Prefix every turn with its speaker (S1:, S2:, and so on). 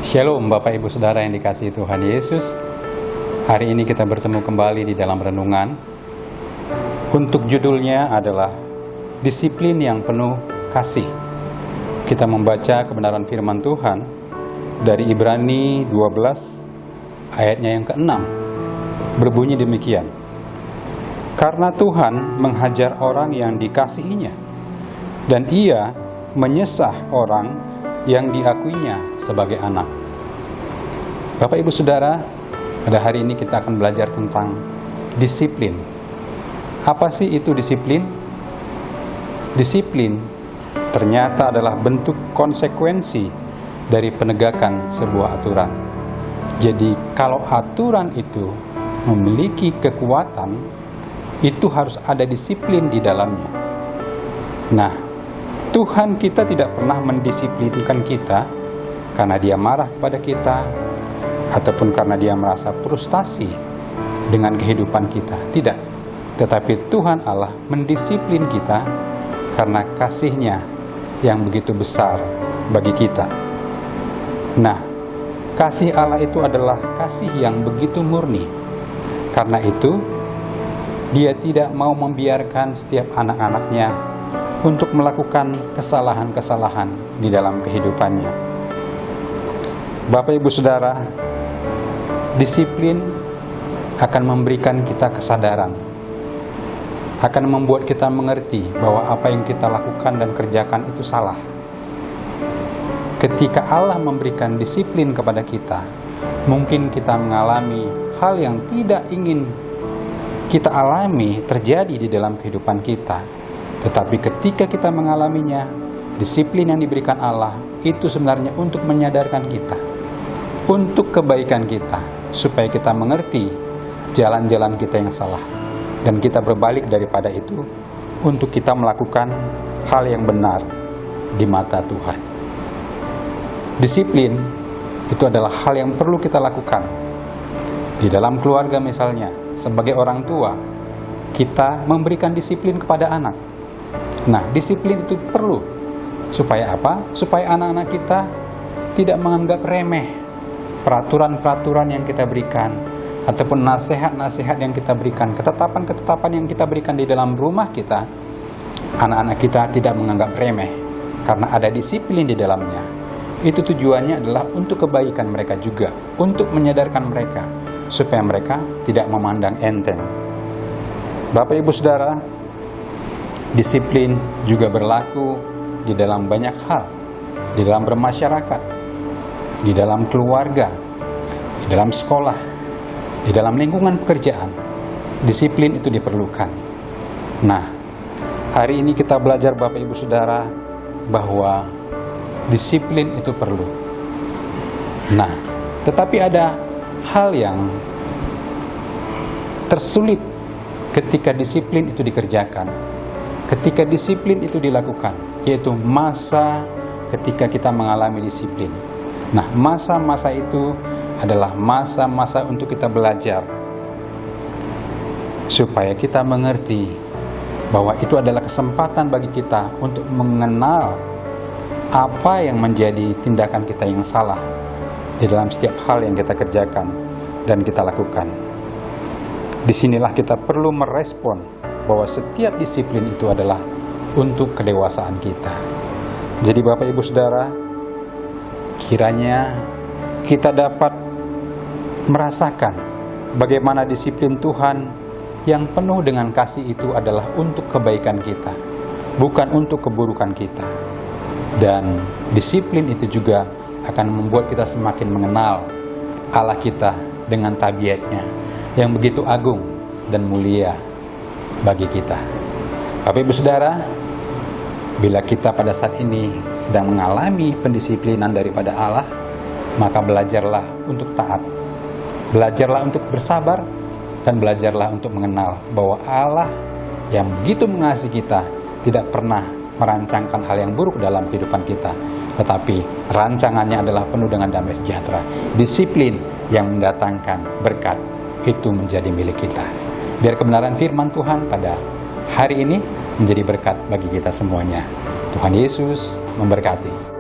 S1: Shalom Bapak Ibu Saudara yang dikasihi Tuhan Yesus. Hari ini kita bertemu kembali di dalam renungan. Untuk judulnya adalah Disiplin yang Penuh Kasih. Kita membaca kebenaran firman Tuhan dari Ibrani 12 ayatnya yang ke-6. Berbunyi demikian. Karena Tuhan menghajar orang yang dikasihinya, dan Ia menyesah orang yang diakuinya sebagai anak. Bapak Ibu Saudara, pada hari ini kita akan belajar tentang disiplin. Apa sih itu disiplin? Disiplin ternyata adalah bentuk konsekuensi dari penegakan sebuah aturan. Jadi kalau aturan itu memiliki kekuatan, itu harus ada disiplin di dalamnya. Nah, Tuhan kita tidak pernah mendisiplinkan kita karena Dia marah kepada kita ataupun karena Dia merasa frustasi dengan kehidupan kita. Tidak. Tetapi Tuhan Allah mendisiplin kita karena kasih-Nya yang begitu besar bagi kita. Nah, kasih Allah itu adalah kasih yang begitu murni. Karena itu, Dia tidak mau membiarkan setiap anak-anak-Nya untuk melakukan kesalahan-kesalahan di dalam kehidupannya. Bapak Ibu Saudara, disiplin akan memberikan kita kesadaran, akan membuat kita mengerti bahwa apa yang kita lakukan dan kerjakan itu salah. Ketika Allah memberikan disiplin kepada kita, mungkin kita mengalami hal yang tidak ingin kita alami terjadi di dalam kehidupan kita. Tetapi ketika kita mengalaminya, disiplin yang diberikan Allah itu sebenarnya untuk menyadarkan kita, untuk kebaikan kita, supaya kita mengerti jalan-jalan kita yang salah, dan kita berbalik daripada itu untuk kita melakukan hal yang benar di mata Tuhan. Disiplin itu adalah hal yang perlu kita lakukan di dalam keluarga. Misalnya, sebagai orang tua, kita memberikan disiplin kepada anak. Nah, disiplin itu perlu. Supaya apa? Supaya anak-anak kita tidak menganggap remeh peraturan-peraturan yang kita berikan, ataupun nasihat-nasihat yang kita berikan, ketetapan-ketetapan yang kita berikan di dalam rumah kita. Anak-anak kita tidak menganggap remeh, karena ada disiplin di dalamnya. Itu tujuannya adalah untuk kebaikan mereka juga, untuk menyadarkan mereka, supaya mereka tidak memandang enteng. Bapak Ibu Saudara, disiplin juga berlaku di dalam banyak hal, di dalam bermasyarakat, di dalam keluarga, di dalam sekolah, di dalam lingkungan pekerjaan. Disiplin itu diperlukan. Nah, hari ini kita belajar Bapak Ibu Saudara bahwa disiplin itu perlu. Nah, tetapi ada hal yang tersulit ketika disiplin itu dikerjakan, ketika disiplin itu dilakukan, yaitu masa ketika kita mengalami disiplin. Nah, masa-masa itu adalah masa-masa untuk kita belajar, supaya kita mengerti bahwa itu adalah kesempatan bagi kita untuk mengenal apa yang menjadi tindakan kita yang salah di dalam setiap hal yang kita kerjakan dan kita lakukan. Disinilah kita perlu merespon bahwa setiap disiplin itu adalah untuk kedewasaan kita. Jadi Bapak Ibu Saudara, kiranya kita dapat merasakan bagaimana disiplin Tuhan yang penuh dengan kasih itu adalah untuk kebaikan kita, bukan untuk keburukan kita. Dan disiplin itu juga akan membuat kita semakin mengenal Allah kita dengan tabiatnya yang begitu agung dan mulia bagi kita. Bapak Ibu Saudara, bila kita pada saat ini sedang mengalami pendisiplinan daripada Allah, maka belajarlah untuk taat, belajarlah untuk bersabar, dan belajarlah untuk mengenal bahwa Allah yang begitu mengasihi kita tidak pernah merancangkan hal yang buruk dalam kehidupan kita, tetapi rancangannya adalah penuh dengan damai sejahtera. Disiplin yang mendatangkan berkat itu menjadi milik kita. Biar kebenaran firman Tuhan pada hari ini menjadi berkat bagi kita semuanya. Tuhan Yesus memberkati.